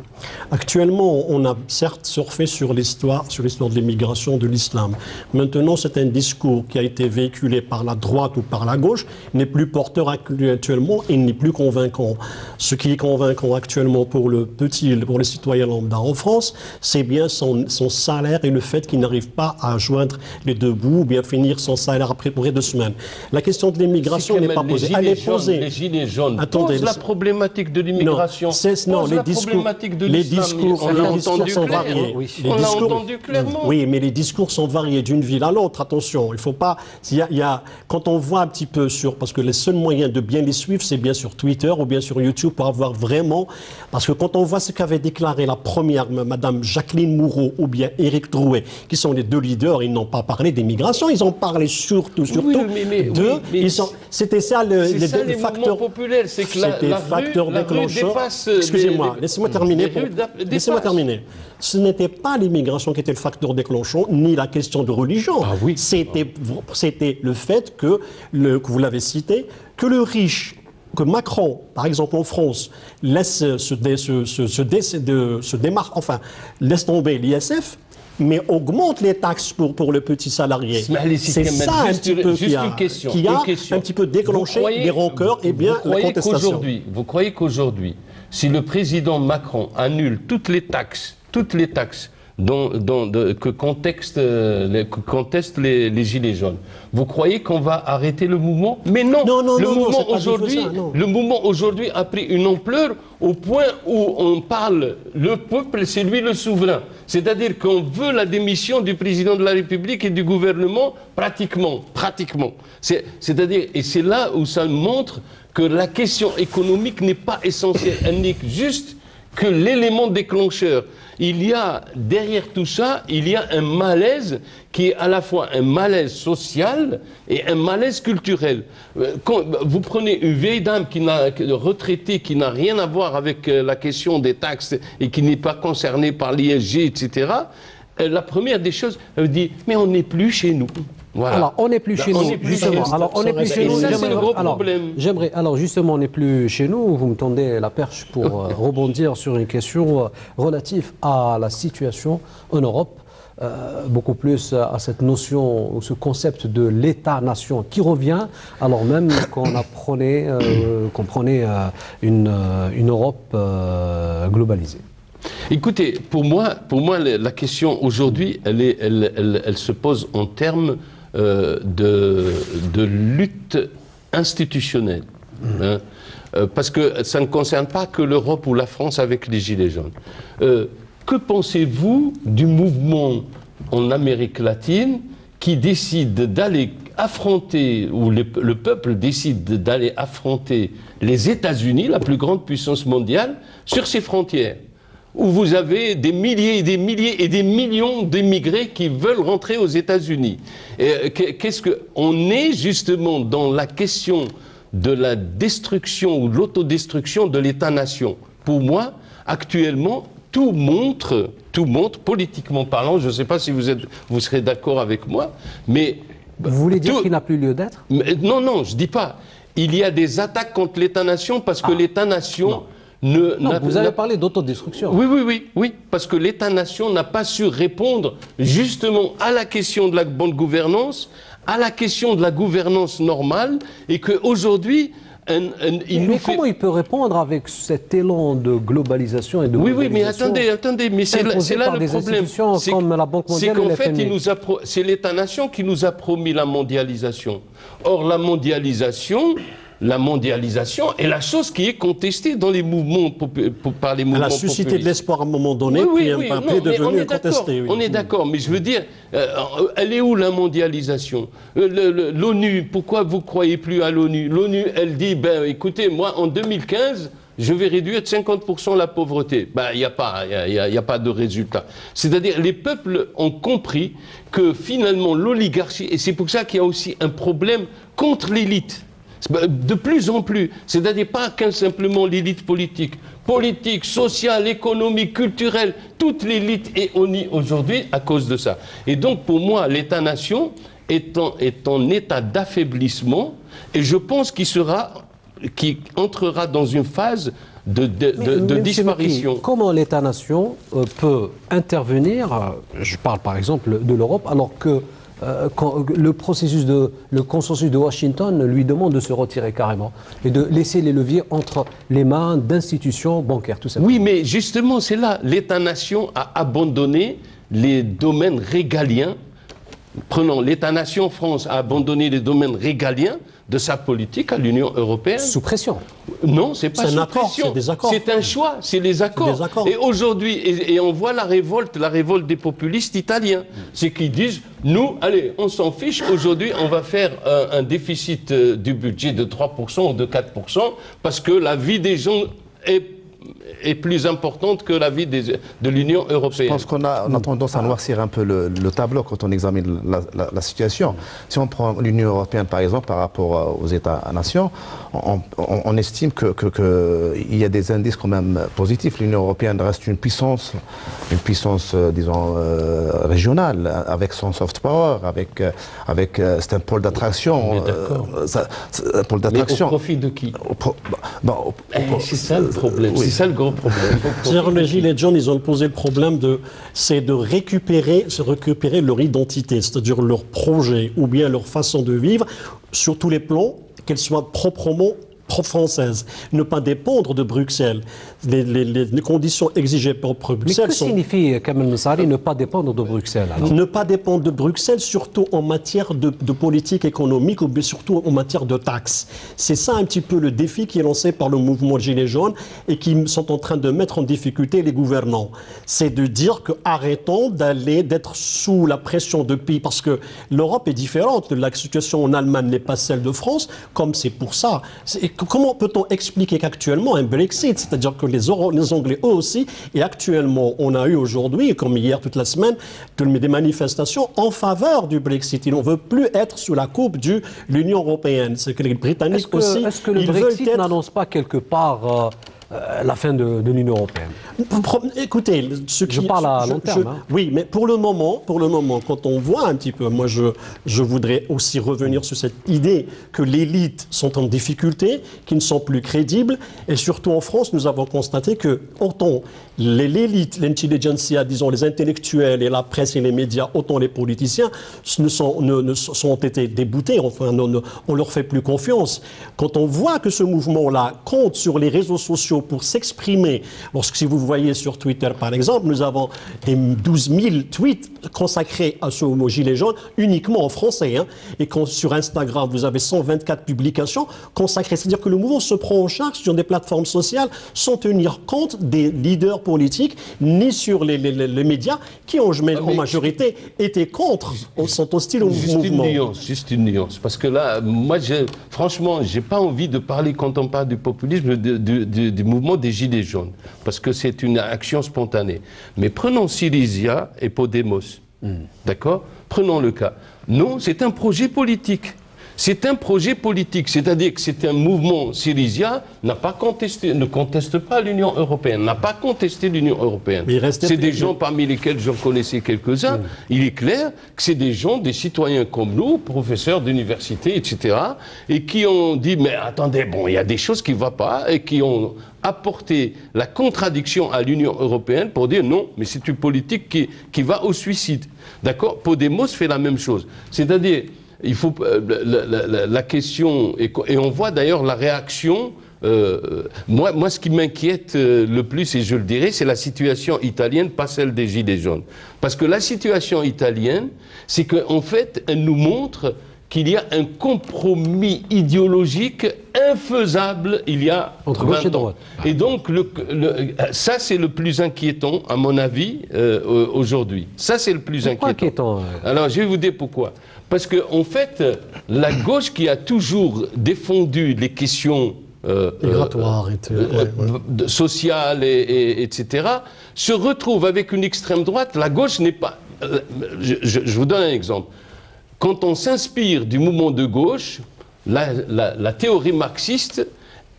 Actuellement, on a certes surfé sur l'histoire de l'immigration de l'islam. Maintenant, c'est un discours qui a été véhiculé par la droite ou par la gauche, n'est plus porteur actuellement et n'est plus convaincant. Ce qui est convaincant actuellement pour le citoyen lambda en France, c'est bien son salaire et le fait qu'il n'arrive pas à joindre les 2 bouts ou bien finir son salaire après 2 semaines. La question de l'immigration n'est pas posée. Elle est posée. Les gilets jaunes posent la problématique de l'immigration. Non, les discours sont variés. On l'a entendu clairement. Oui, mais les discours sont variés d'une ville à l'autre. Attention, il ne faut pas... Quand on voit un petit peu parce que les seuls moyens de bien les suivre, c'est bien sur Twitter ou bien sur YouTube pour avoir vraiment... Parce que quand on voit ce qu'avait déclaré la première, Madame Jacqueline Moureau ou bien Éric Drouet, qui sont les 2 leaders, ils n'ont pas parlé d'immigration, ils ont parlé surtout c'était ça le facteur populaire, c'est que la rue dépasse... Excusez-moi, laissez-moi terminer. Ce n'était pas l'immigration qui était le facteur déclenchant, ni la question de religion. C'était le fait que vous l'avez cité, que le riche, que Macron, par exemple en France, laisse tomber l'ISF, mais augmente les taxes pour le petit salarié. C'est ça un petit peu qui a un petit peu déclenché les rancœurs et bien la contestation. Vous croyez qu'aujourd'hui, si le président Macron annule toutes les taxes que contestent les Gilets jaunes, vous croyez qu'on va arrêter le mouvement? Mais non, le mouvement aujourd'hui a pris une ampleur au point où on parle, le peuple, c'est lui le souverain. C'est-à-dire qu'on veut la démission du président de la République et du gouvernement pratiquement. C'est-à-dire, et c'est là où ça montre que la question économique n'est pas essentielle, elle n'est juste que l'élément déclencheur. Il y a, derrière tout ça, il y a un malaise qui est à la fois un malaise social et un malaise culturel. Quand vous prenez une vieille dame retraitée qui n'a rien à voir avec la question des taxes et qui n'est pas concernée par l'ISG, etc., la première des choses, elle dit « mais on n'est plus chez nous ». Voilà. Alors, on n'est plus chez nous, justement. Alors, on n'est plus chez nous. Ça, c'est le gros problème. Alors, justement, on n'est plus chez nous. Vous me tendez la perche pour rebondir sur une question relative à la situation en Europe. Beaucoup plus à cette notion, ce concept de l'État-nation qui revient, alors même qu'on prenait une Europe globalisée. Écoutez, pour moi, la question aujourd'hui, elle se pose en termes de lutte institutionnelle. Hein, parce que ça ne concerne pas que l'Europe ou la France avec les Gilets jaunes. Que pensez-vous du mouvement en Amérique latine qui décide d'aller affronter, ou le peuple décide d'aller affronter les États-Unis, la plus grande puissance mondiale, sur ses frontières, où vous avez des milliers et des milliers et des millions d'immigrés qui veulent rentrer aux États-Unis. On est justement dans la question de la destruction ou de l'autodestruction de l'État-nation. Pour moi, actuellement, tout montre, politiquement parlant, je ne sais pas si vous serez d'accord avec moi, mais... Vous voulez dire qu'il n'a plus lieu d'être? Non, non, je ne dis pas. Il y a des attaques contre l'État-nation parce que l'État-nation... vous avez parlé d'autodestruction. Oui, parce que l'État-nation n'a pas su répondre justement à la question de la bonne gouvernance, à la question de la gouvernance normale, et qu'aujourd'hui... Mais comment il peut répondre avec cet élan de globalisation et de mondialisation? Oui, mais attendez, mais c'est là le problème. Comme la Banque mondiale, c'est qu'en fait, c'est l'État-nation qui nous a promis la mondialisation. Or, la mondialisation est la chose qui est contestée dans les mouvements par les mouvements populistes. Elle a suscité de l'espoir à un moment donné, puis elle est devenue contestée. On est d'accord, mais je veux dire, elle est où la mondialisation? L'ONU, pourquoi vous ne croyez plus à l'ONU? L'ONU, elle dit, écoutez, moi, en 2015, je vais réduire de 50% la pauvreté. Il n'y a pas de résultat. C'est-à-dire, les peuples ont compris que finalement, l'oligarchie, et c'est pour ça qu'il y a aussi un problème contre l'élite. De plus en plus, c'est-à-dire pas simplement l'élite politique, sociale, économique, culturelle, toute l'élite est honnie aujourd'hui à cause de ça. Et donc pour moi, l'État-nation est en état d'affaiblissement, et je pense qu'il entrera dans une phase de disparition. Comment l'État-nation peut intervenir, je parle par exemple de l'Europe, alors que quand le consensus de Washington lui demande de se retirer carrément et de laisser les leviers entre les mains d'institutions bancaires, tout simplement. Oui, mais justement, c'est là, l'État-nation a abandonné les domaines régaliens. Prenons l'État-nation France a abandonné les domaines régaliens de sa politique à l'Union européenne. Sous pression? Non, c'est pas sous pression. C'est des accords. C'est un choix, c'est les accords. Et aujourd'hui, et on voit la révolte des populistes italiens. C'est qu'ils disent, nous, allez, on s'en fiche, aujourd'hui, on va faire un déficit du budget de 3% ou de 4% parce que la vie des gens est plus importante que la vie de l'Union européenne. Je pense qu'on a tendance à noircir un peu le tableau quand on examine la situation. Si on prend l'Union européenne, par exemple, par rapport aux États-nations, on estime qu'il y a des indices quand même positifs. L'Union européenne reste une puissance, disons, régionale, avec son soft power, c'est un pôle d'attraction. Un pôle d'attraction. Mais au profit de qui? C'est ça le problème. C'est ça le gros problème. Les Gilets jaunes, ils ont posé le problème c'est de récupérer leur identité, c'est-à-dire leur projet ou bien leur façon de vivre sur tous les plans, qu'elle soit proprement pro-française, ne pas dépendre de Bruxelles. Les conditions exigées par Bruxelles. Mais que signifie, Kamel Messari, ne pas dépendre de Bruxelles alors? Ne pas dépendre de Bruxelles, surtout en matière de politique économique ou surtout en matière de taxes. C'est ça un petit peu le défi qui est lancé par le mouvement Gilets jaunes et qui sont en train de mettre en difficulté les gouvernants. C'est de dire que arrêtons d'être sous la pression de pays, parce que l'Europe est différente. La situation en Allemagne n'est pas celle de France, comme c'est pour ça. Comment peut-on expliquer qu'actuellement un Brexit, c'est-à-dire que les Anglais eux aussi, et actuellement on a eu aujourd'hui, comme hier toute la semaine, des manifestations en faveur du Brexit. Ils ne veulent plus être sous la coupe de l'Union européenne. C'est que les Britanniques aussi... Est-ce que le Brexit n'annonce pas quelque part la fin de l'Union européenne? Écoutez, je parle à long terme. Oui, mais pour le moment, quand on voit un petit peu, moi je voudrais aussi revenir sur cette idée que l'élite sont en difficulté, qu'ils ne sont plus crédibles, et surtout en France, nous avons constaté que autant l'élite, l'intelligentsia, disons les intellectuels et la presse et les médias, autant les politiciens ont été déboutés, enfin on leur fait plus confiance. Quand on voit que ce mouvement-là compte sur les réseaux sociaux pour s'exprimer. Lorsque, si vous voyez sur Twitter, par exemple, nous avons des 12 000 tweets consacrés aux Gilets jaunes, uniquement en français. Hein, et quand sur Instagram, vous avez 124 publications consacrées. C'est-à-dire que le mouvement se prend en charge sur des plateformes sociales sans tenir compte des leaders politiques, ni sur les médias qui ont en majorité été contre, sont hostiles au mouvement. Juste une nuance. Parce que là, moi, franchement, je n'ai pas envie de parler, quand on parle du populisme, du mouvement des Gilets jaunes. Parce que c'est une action spontanée. Mais prenons Syriza et Podemos. D'accord? Prenons le cas. Non, c'est un projet politique. C'est un projet politique, c'est-à-dire que c'est un mouvement Syriza ne conteste pas l'Union européenne, n'a pas contesté l'Union européenne. C'est des gens parmi lesquels j'en connaissais quelques-uns. Il est clair que c'est des gens, des citoyens comme nous, professeurs d'université, etc., et qui ont dit, mais attendez, bon, il y a des choses qui ne vont pas, et qui ont apporté la contradiction à l'Union européenne pour dire non, mais c'est une politique qui va au suicide. D'accord? Podemos fait la même chose. C'est-à-dire, il faut la question, et on voit d'ailleurs la réaction. Moi, ce qui m'inquiète le plus, et je le dirais, c'est la situation italienne, pas celle des Gilets jaunes. Parce que la situation italienne, c'est qu'en fait, elle nous montre qu'il y a un compromis idéologique infaisable il y a entre gauche et droite. Et donc, ça, c'est le plus inquiétant, à mon avis, aujourd'hui. Ça, c'est le plus inquiétant. Alors, je vais vous dire pourquoi. Parce qu'en fait, la gauche qui a toujours défendu les questions migratoires, sociales, etc., se retrouve avec une extrême droite. La gauche n'est pas... Je vous donne un exemple. Quand on s'inspire du mouvement de gauche, la théorie marxiste,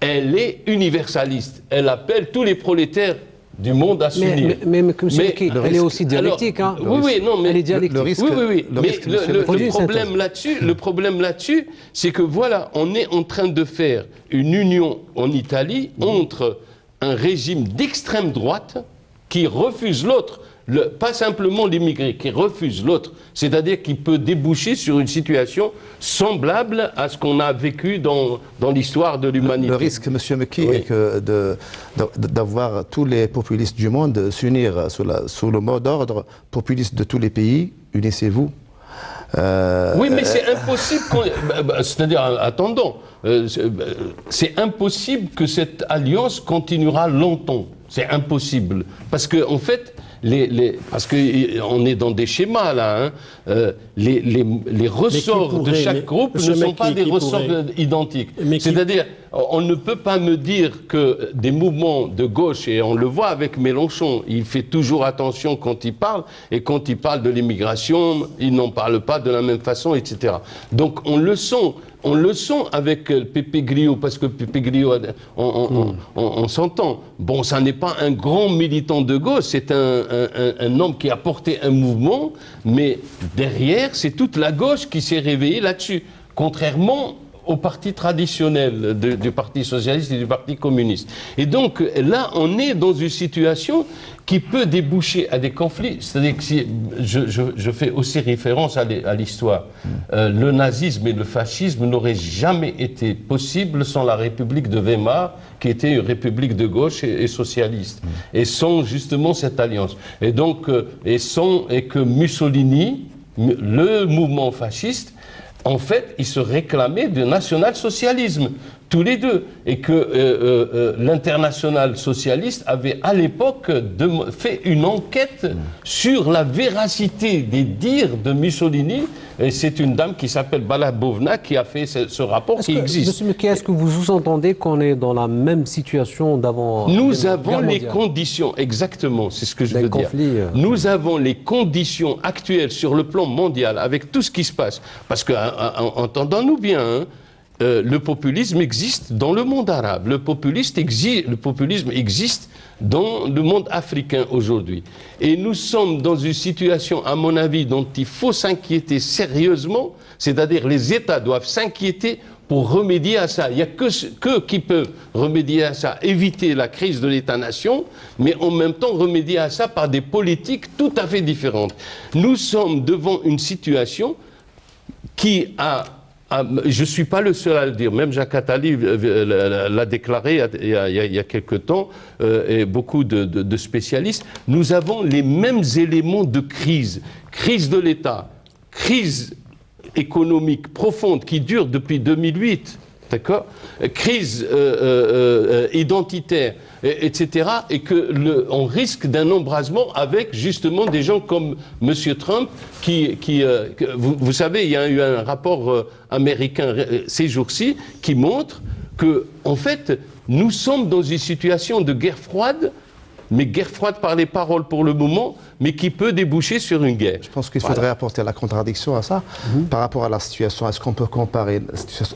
elle est universaliste. Elle appelle tous les prolétaires du monde à s'unir. Mais elle est aussi dialectique. Hein. Oui, non, mais elle est dialectique. Le problème là-dessus, c'est que voilà, on est en train de faire une union en Italie entre un régime d'extrême droite qui refuse l'autre. Pas simplement l'immigré, qui refuse l'autre, c'est-à-dire qui peut déboucher sur une situation semblable à ce qu'on a vécu dans l'histoire de l'humanité. Le risque, M. Mekki, est d'avoir tous les populistes du monde s'unir sous le mot d'ordre populiste de tous les pays, unissez-vous. Oui, mais c'est impossible. C'est-à-dire, attendons, c'est impossible que cette alliance continuera longtemps. C'est impossible. Parce qu'en fait, parce qu'on est dans des schémas là, hein, les ressorts de chaque groupe ne sont pas des ressorts identiques. C'est-à-dire, on ne peut pas me dire que des mouvements de gauche, et on le voit avec Mélenchon, il fait toujours attention quand il parle, et quand il parle de l'immigration, il n'en parle pas de la même façon, etc. Donc on le sent. On le sent avec Pepe Grillo, parce que Pepe Grillo, on s'entend. Bon, ça n'est pas un grand militant de gauche, c'est un homme qui a porté un mouvement, mais derrière, c'est toute la gauche qui s'est réveillée là-dessus. Contrairement au parti traditionnel du Parti socialiste et du Parti communiste. Et donc là, on est dans une situation qui peut déboucher à des conflits. C'est-à-dire que si je fais aussi référence à l'histoire. Le nazisme et le fascisme n'auraient jamais été possibles sans la République de Weimar, qui était une république de gauche et socialiste. Et sans justement cette alliance. Et donc, et que Mussolini, le mouvement fasciste, en fait, ils se réclamaient du national-socialisme, tous les deux. Et que l'international socialiste avait à l'époque fait une enquête sur la véracité des dires de Mussolini. Et c'est une dame qui s'appelle Balabovna qui a fait ce rapport qui existe. Monsieur Mekki, est-ce que vous sous-entendez qu'on est dans la même situation d'avant? Nous avons les conditions, exactement, c'est ce que je veux dire. Nous avons les conditions actuelles sur le plan mondial, avec tout ce qui se passe. Parce que, entendons-nous bien, hein, le populisme existe dans le monde arabe, le populisme existe dans le monde africain aujourd'hui. Et nous sommes dans une situation, à mon avis, dont il faut s'inquiéter sérieusement, c'est-à-dire les États doivent s'inquiéter pour remédier à ça. Il n'y a que qui peuvent remédier à ça, éviter la crise de l'État-nation, mais en même temps remédier à ça par des politiques tout à fait différentes. Nous sommes devant une situation qui a je ne suis pas le seul à le dire. Même Jacques Attali l'a déclaré il y a quelque temps, et beaucoup de spécialistes. Nous avons les mêmes éléments de crise. Crise de l'État, crise économique profonde qui dure depuis 2008. D'accord ? Crise identitaire, etc. Et on risque d'un embrasement avec justement des gens comme M. Trump vous savez, il y a eu un rapport américain ces jours-ci qui montre que, en fait, nous sommes dans une situation de guerre froide, mais guerre froide par les paroles pour le moment, mais qui peut déboucher sur une guerre. Je pense qu'il faudrait apporter la contradiction à ça par rapport à la situation. Est-ce qu'on peut comparer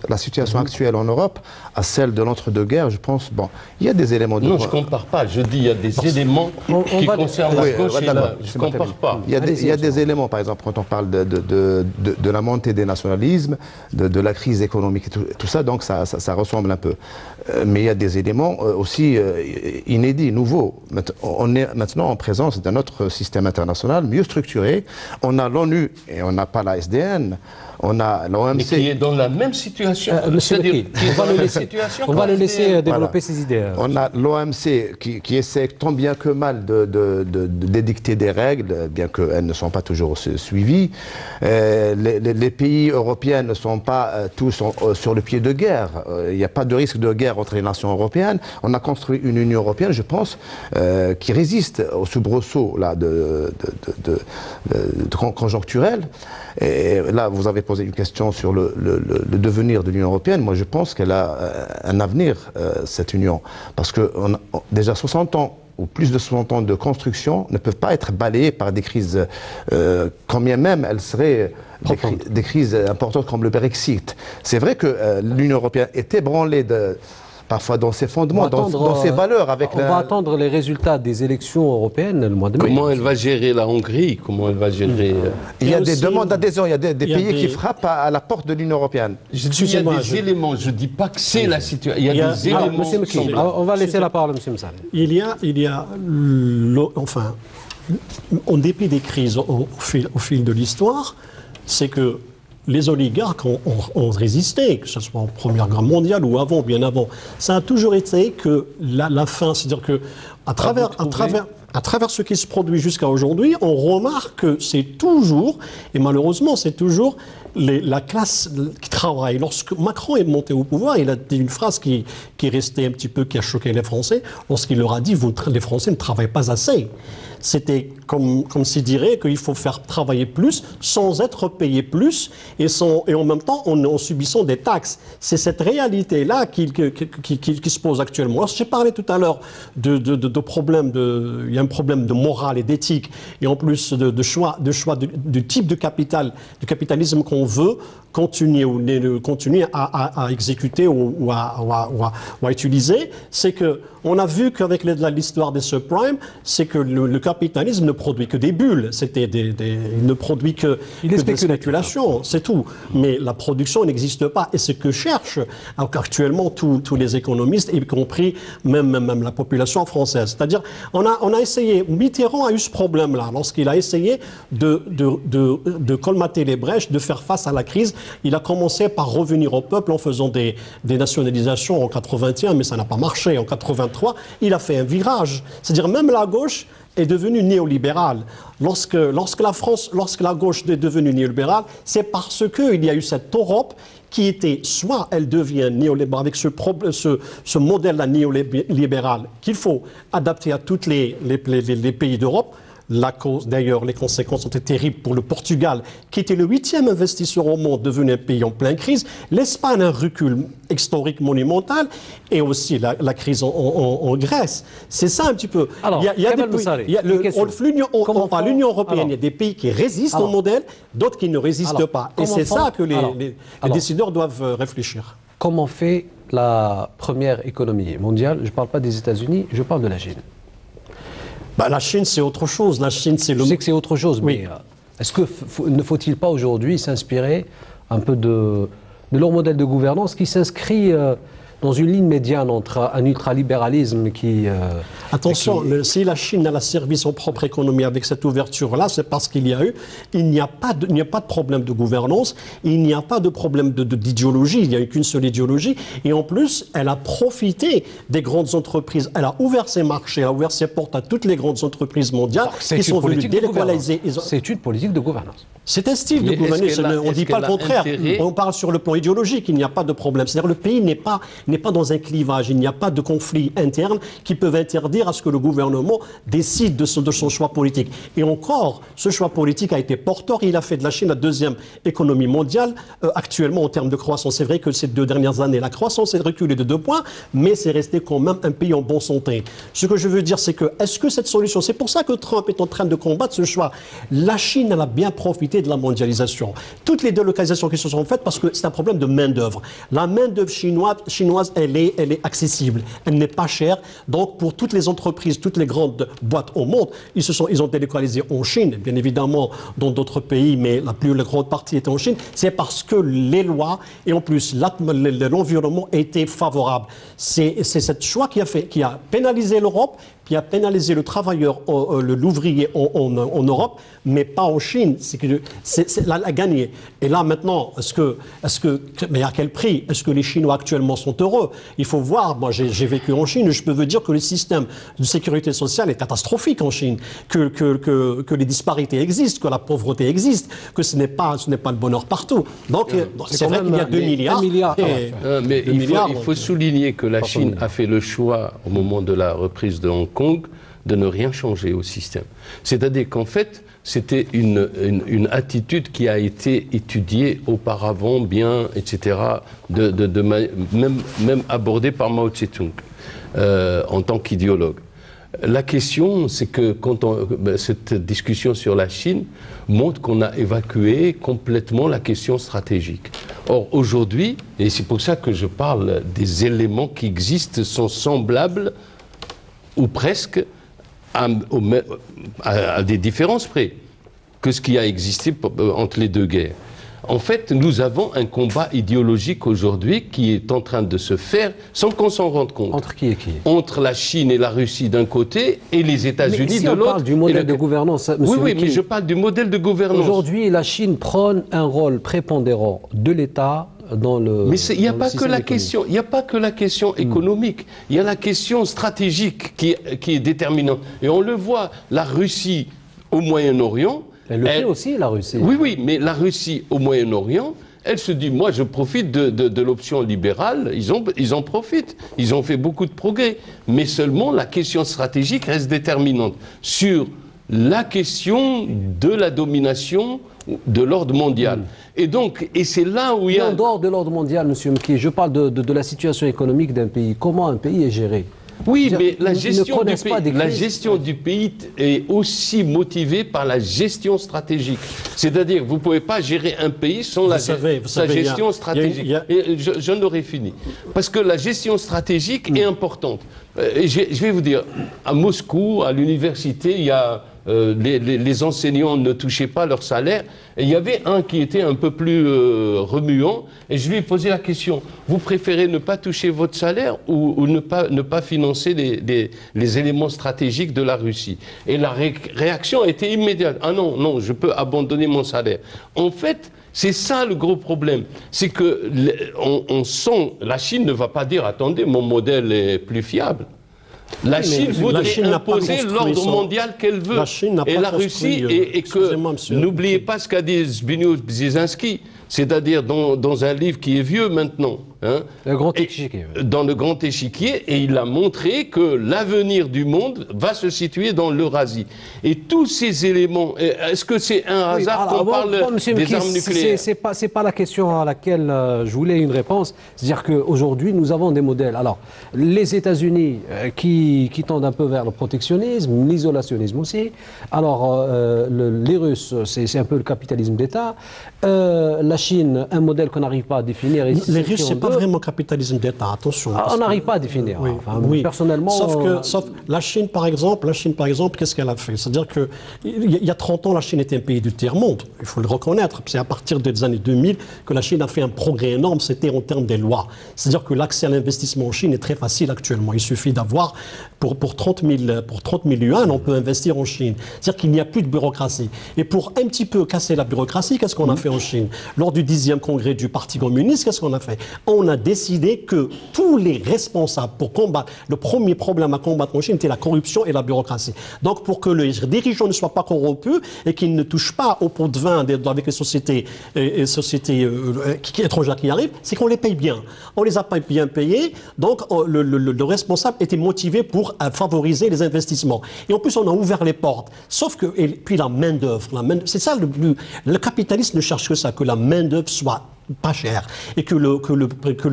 la situation actuelle en Europe à celle de l'entre-deux-guerres? Je pense, bon, il y a des éléments de... Non, je ne compare pas. Je dis il y a des éléments qui concernent la gauche et la... Je ne compare pas. Il y a des éléments, par exemple, quand on parle de la montée des nationalismes, de la crise économique et tout ça, donc ça ressemble un peu. Mais il y a des éléments aussi inédits, nouveaux. On est maintenant en présence d'un autre système international mieux structuré. On a l'ONU et on n'a pas la SDN. On a l'OMC. Mais qui est dans la même situation. On va le laisser développer ses idées. On a l'OMC qui essaie tant bien que mal d'édicter des règles, bien qu'elles ne sont pas toujours suivies. Les pays européens ne sont pas tous sur le pied de guerre. Il n'y a pas de risque de guerre entre les nations européennes. On a construit une Union européenne, je pense, qui résiste au soubresaut là, conjoncturel. Et là, vous avez posé une question sur le devenir de l'Union européenne. Moi, je pense qu'elle a un avenir, cette Union. Parce que déjà 60 ans, ou plus de 60 ans de construction, ne peuvent pas être balayés par des crises, quand bien même elles seraient des crises importantes comme le Brexit. C'est vrai que l'Union européenne est ébranlée parfois dans ses fondements, dans ses valeurs. On va attendre les résultats des élections européennes le mois de mai. Comment elle va gérer la Hongrie? Comment elle va gérer... Il y a des demandes d'adhésion, il y a des pays qui frappent à la porte de l'Union européenne. Il y a des éléments, je ne dis pas que c'est la situation, il y a des éléments... On va laisser la parole à M. Msal. Il y a enfin, en dépit des crises au fil de l'histoire, c'est que les oligarques ont résisté, que ce soit en Première Guerre mondiale ou avant, bien avant. Ça a toujours été que la fin, c'est-à-dire que à travers ce qui se produit jusqu'à aujourd'hui, on remarque que c'est toujours, et malheureusement c'est toujours, la classe qui travaille. Lorsque Macron est monté au pouvoir, il a dit une phrase qui est restée un petit peu, qui a choqué les Français, lorsqu'il leur a dit « les Français ne travaillent pas assez ». C'était comme s'il dirait qu'il faut faire travailler plus sans être payé plus et en même temps en subissant des taxes. C'est cette réalité-là qui se pose actuellement. Alors, j'ai parlé tout à l'heure de problèmes il y a un problème de morale et d'éthique et en plus de choix du type de capitalisme qu'on veut continuer à exécuter ou à utiliser. C'est que on a vu qu'avec l'histoire des subprimes, c'est que le capitalisme ne produit que des bulles. Il ne produit que des spéculations, c'est tout. Mais la production n'existe pas. Et ce que cherchent actuellement tous les économistes, y compris même la population française. C'est-à-dire, on a essayé, Mitterrand a eu ce problème-là, lorsqu'il a essayé de colmater les brèches, de faire face à la crise. Il a commencé par revenir au peuple en faisant des nationalisations en 81, mais ça n'a pas marché. En 83, il a fait un virage. C'est-à-dire, même la gauche est devenue néolibérale. Lorsque la gauche est devenue néolibérale, c'est parce qu'il y a eu cette Europe qui était, soit elle devient néolibérale avec ce modèle néolibéral qu'il faut adapter à tous les pays d'Europe. D'ailleurs, les conséquences ont été terribles pour le Portugal, qui était le 8e investisseur au monde, devenu un pays en pleine crise. L'Espagne, un recul historique monumental, et aussi la crise en Grèce. C'est ça un petit peu. Alors, l'Union européenne, il y a des pays qui résistent au modèle, d'autres qui ne résistent pas. Et c'est ça que les décideurs doivent réfléchir. Comment fait la première économie mondiale? Je ne parle pas des États-Unis, je parle de la Chine. La Chine, c'est autre chose. La Chine, c'est Je sais que c'est autre chose, mais est-ce que ne faut-il pas aujourd'hui s'inspirer un peu de leur modèle de gouvernance qui s'inscrit dans une ligne médiane entre un ultralibéralisme qui... Attention, si la Chine a servi son propre économie avec cette ouverture-là, c'est parce qu'il n'y a pas de problème de gouvernance, il n'y a pas de problème d'idéologie, il n'y a eu qu'une seule idéologie. Et en plus, elle a profité des grandes entreprises. Elle a ouvert ses marchés, elle a ouvert ses portes à toutes les grandes entreprises mondiales qui sont venues délocaliser. C'est une politique de gouvernance. C'est un style de gouverner, on ne dit pas le contraire. On parle sur le plan idéologique, il n'y a pas de problème. C'est-à-dire le pays n'est pas dans un clivage, il n'y a pas de conflit interne qui peuvent interdire à ce que le gouvernement décide de son choix politique. Et encore, ce choix politique a été porteur, il a fait de la Chine la deuxième économie mondiale. Actuellement, en termes de croissance, c'est vrai que ces 2 dernières années, la croissance est reculée de 2 points, mais c'est resté quand même un pays en bonne santé. Ce que je veux dire, c'est que, est-ce que cette solution, c'est pour ça que Trump est en train de combattre ce choix. La Chine, elle a bien profité de la mondialisation. Toutes les délocalisations qui se sont faites parce que c'est un problème de main-d'œuvre. La main-d'œuvre chinoise, elle est accessible, elle n'est pas chère. Donc, pour toutes les entreprises, toutes les grandes boîtes au monde, ils ont délocalisé en Chine, bien évidemment dans d'autres pays, mais la grande partie était en Chine. C'est parce que les lois et en plus l'environnement étaient favorables. C'est cette choix qui a pénalisé l'Europe, qui a pénalisé le travailleur, l'ouvrier en Europe, mais pas en Chine. C'est la gagné. Et là, maintenant, mais à quel prix? Est-ce que les Chinois actuellement sont heureux? Il faut voir. Moi, j'ai vécu en Chine. Je peux vous dire que le système de sécurité sociale est catastrophique en Chine, que les disparités existent, que la pauvreté existe, que ce n'est pas le bonheur partout. Donc, c'est vrai qu'il y a 2 milliards. Mais il faut souligner que la Chine a fait le choix, au moment de la reprise de Hong Kong, de ne rien changer au système. C'est-à-dire qu'en fait, c'était une attitude qui a été étudiée auparavant bien, etc., même abordée par Mao Tse-tung en tant qu'idéologue. La question, c'est que cette discussion sur la Chine montre qu'on a évacué complètement la question stratégique. Or, aujourd'hui, et c'est pour ça que je parle des éléments qui existent, sont semblables ou presque à des différences près que ce qui a existé entre les 2 guerres. En fait, nous avons un combat idéologique aujourd'hui qui est en train de se faire sans qu'on s'en rende compte. Entre qui et qui? Entre la Chine et la Russie d'un côté et les États-Unis de l'autre. On parle du modèle de gouvernance, monsieur Oui, mais je parle du modèle de gouvernance. Aujourd'hui, la Chine prône un rôle prépondérant de l'État dans le. Mais il n'y a pas que la question. Il n'y a pas que la question économique. Il y a la question stratégique qui est déterminante. Et on le voit, la Russie au Moyen-Orient. Elle le fait aussi, la Russie. Oui, mais la Russie au Moyen-Orient, elle se dit, moi je profite de l'option libérale, ils en profitent, ils ont fait beaucoup de progrès. Mais seulement la question stratégique reste déterminante sur la question de la domination de l'ordre mondial. Et c'est là où il y a... En dehors de l'ordre mondial, monsieur Mki, je parle de la situation économique d'un pays. Comment un pays est géré? Oui, mais la gestion du pays est aussi motivée par la gestion stratégique. C'est-à-dire, vous ne pouvez pas gérer un pays sans sa gestion stratégique. Et je n'aurais fini. Parce que la gestion stratégique est importante. Je vais vous dire, à Moscou, à l'université, il y a... les enseignants ne touchaient pas leur salaire. Et il y avait un qui était un peu plus remuant. Et je lui ai posé la question, vous préférez ne pas toucher votre salaire ou ne pas financer les éléments stratégiques de la Russie? Et la réaction a été immédiate. Ah non, je peux abandonner mon salaire. En fait, c'est ça le gros problème. C'est que on sent, la Chine ne va pas dire, attendez, mon modèle est plus fiable. La Chine voudrait imposer l'ordre mondial qu'elle veut. Et la Russie, et que n'oubliez pas ce qu'a dit Zbigniew Brzezinski, c'est-à-dire dans un livre qui est vieux maintenant, hein, le Grand Échiquier. Dans le Grand Échiquier, et il a montré que l'avenir du monde va se situer dans l'Eurasie. Et tous ces éléments, est-ce que c'est un hasard qu'on parle des armes nucléaires? C'est pas la question à laquelle je voulais une réponse. C'est-à-dire qu'aujourd'hui, nous avons des modèles. Alors, les États-Unis qui tendent un peu vers le protectionnisme, l'isolationnisme aussi. Alors, les Russes, c'est un peu le capitalisme d'État. La Chine, un modèle qu'on n'arrive pas à définir. Les Russes, c'est pas pas vraiment capitalisme d'État, attention. On n'arrive pas à définir. Oui, enfin, oui. Personnellement... Sauf la Chine, par exemple, qu'est-ce qu'elle a fait? C'est-à-dire qu'il y a 30 ans, la Chine était un pays du tiers-monde, il faut le reconnaître. C'est à partir des années 2000 que la Chine a fait un progrès énorme, c'était en termes des lois. C'est-à-dire que l'accès à l'investissement en Chine est très facile actuellement. Il suffit d'avoir, pour 30 000 yuan, on peut investir en Chine. C'est-à-dire qu'il n'y a plus de bureaucratie. Et pour un petit peu casser la bureaucratie, qu'est-ce qu'on a fait en Chine? Lors du 10e congrès du Parti communiste, qu'est-ce qu'on a fait? On a décidé que tous les responsables pour combattre, le premier problème à combattre en Chine était la corruption et la bureaucratie. Donc pour que les dirigeants ne soient pas corrompus et qu'ils ne touchent pas au pot de vin avec les sociétés étrangères qui arrivent, c'est qu'on les paye bien. On les a pas bien payés, donc le responsable était motivé pour favoriser les investissements. Et en plus, on a ouvert les portes. Sauf que, et puis la main-d'œuvre, c'est ça le capitalisme ne cherche que ça, que la main-d'œuvre soit pas cher et que le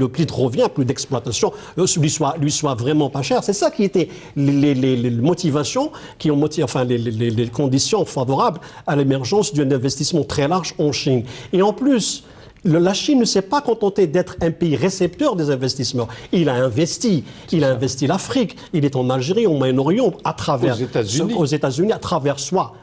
prix de revient, plus d'exploitation, lui soit vraiment pas cher. C'est ça qui était les motivations qui ont motivé, enfin les conditions favorables à l'émergence d'un investissement très large en Chine. Et en plus, la Chine ne s'est pas contentée d'être un pays récepteur des investissements. Il a investi. Il a investi l'Afrique. Il est en Algérie, au Moyen-Orient, à travers aux États-Unis, à travers soit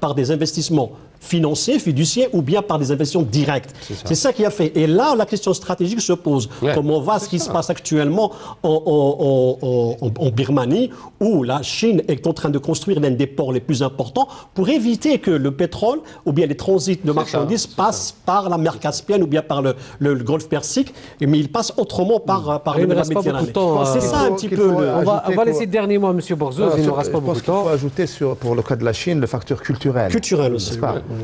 par des investissements financiers, fiduciaires, ou bien par des investissements directs. C'est ça qui a fait. Et là, la question stratégique se pose. Ouais. Comment va ce qui se passe actuellement en Birmanie, où la Chine est en train de construire l'un des ports les plus importants pour éviter que le pétrole, ou bien les transits de marchandises passent par la mer Caspienne, ou bien par le Golfe Persique, mais ils passent autrement par la Méditerranée. C'est ça un petit peu. On va laisser le dernier mot à M. Borzoz, il ne reste pas beaucoup de temps. Il faut ajouter pour le cas de la Chine le facteur culturel. Culturel aussi.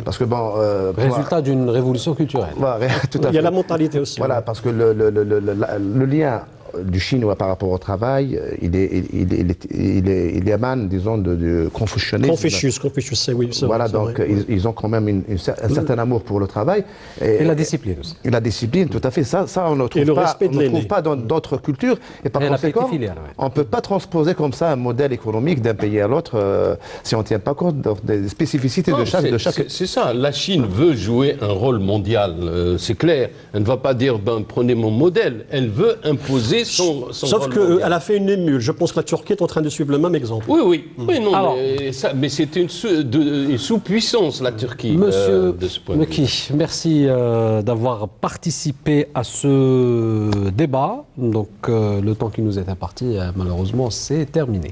Parce que bon, résultat d'une révolution culturelle. Voilà, tout à fait. Il y a la mentalité aussi. Voilà, parce que le lien du chinois par rapport au travail, il émane, disons, de confucianisme. Confucius, c'est oui. Voilà, donc ils ont quand même un certain amour pour le travail. Et la discipline aussi. Et la discipline, tout à fait. Ça on ne trouve pas dans d'autres cultures. Et par conséquent, on ne peut pas transposer comme ça un modèle économique d'un pays à l'autre si on ne tient pas compte des spécificités de chaque... C'est ça. La Chine veut jouer un rôle mondial, c'est clair. Elle ne va pas dire, prenez mon modèle. Elle veut imposer Sauf qu'elle a fait une émule. Je pense que la Turquie est en train de suivre le même exemple. Oui, non. Alors, mais c'est une sous-puissance, la Turquie, Monsieur de ce point de vue. Merci d'avoir participé à ce débat. Donc, le temps qui nous est imparti, malheureusement, c'est terminé.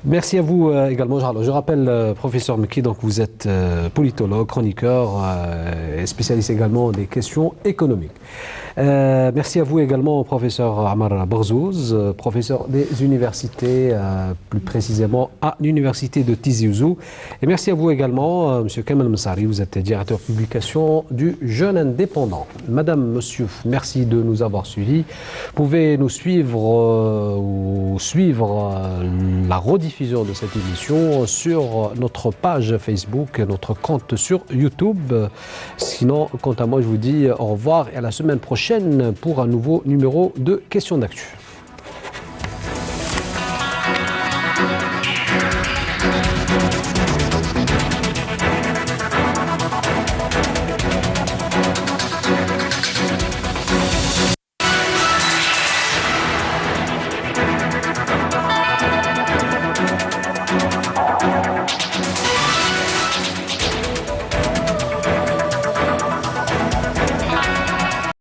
Merci à vous également. Je rappelle, professeur Mekki, donc vous êtes politologue, chroniqueur et spécialiste également des questions économiques. Merci à vous également, professeur Amar Borzouz, professeur des universités, plus précisément à l'université de Tizi Ouzou. Et merci à vous également, monsieur Kamel Messari, vous êtes directeur publication du Jeune Indépendant. Madame, monsieur, merci de nous avoir suivis. Vous pouvez nous suivre ou suivre la rediffusion de cette émission sur notre page Facebook et notre compte sur YouTube. Sinon, quant à moi, je vous dis au revoir et à la semaine prochaine pour un nouveau numéro de Questions d'actu.